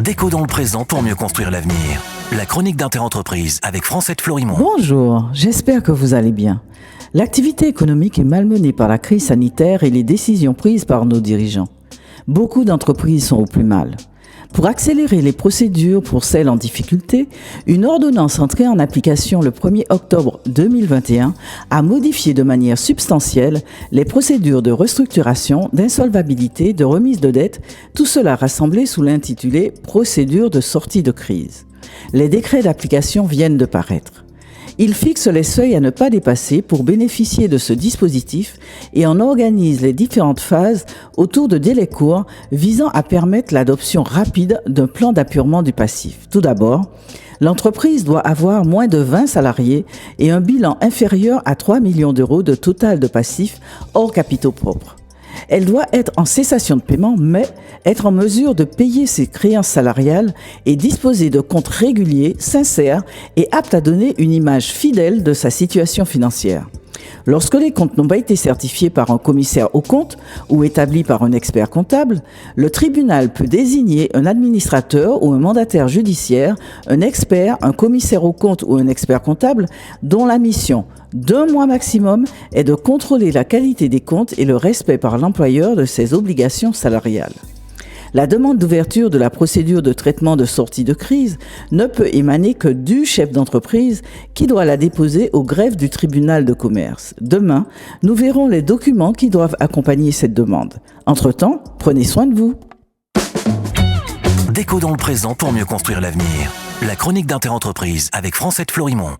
Décodons le présent pour mieux construire l'avenir. La chronique d'Interentreprise avec Francette Florimond. Bonjour, j'espère que vous allez bien. L'activité économique est malmenée par la crise sanitaire et les décisions prises par nos dirigeants. Beaucoup d'entreprises sont au plus mal. Pour accélérer les procédures pour celles en difficulté, une ordonnance entrée en application le 1er octobre 2021 a modifié de manière substantielle les procédures de restructuration, d'insolvabilité, de remise de dette, tout cela rassemblé sous l'intitulé « Procédure de sortie de crise ». Les décrets d'application viennent de paraître. Il fixe les seuils à ne pas dépasser pour bénéficier de ce dispositif et en organise les différentes phases autour de délais courts visant à permettre l'adoption rapide d'un plan d'appurement du passif. Tout d'abord, l'entreprise doit avoir moins de 20 salariés et un bilan inférieur à 3 millions d'euros de total de passifs hors capitaux propres. Elle doit être en cessation de paiement, mais être en mesure de payer ses créances salariales et disposer de comptes réguliers, sincères et aptes à donner une image fidèle de sa situation financière. Lorsque les comptes n'ont pas été certifiés par un commissaire aux comptes ou établis par un expert comptable, le tribunal peut désigner un administrateur ou un mandataire judiciaire, un expert, un commissaire aux comptes ou un expert comptable dont la mission, d'un mois maximum, est de contrôler la qualité des comptes et le respect par l'employeur de ses obligations salariales. La demande d'ouverture de la procédure de traitement de sortie de crise ne peut émaner que du chef d'entreprise qui doit la déposer au greffe du tribunal de commerce. Demain, nous verrons les documents qui doivent accompagner cette demande. Entre-temps, prenez soin de vous. Décodons le présent pour mieux construire l'avenir. La chronique d'Interentreprise avec Francette Florimond.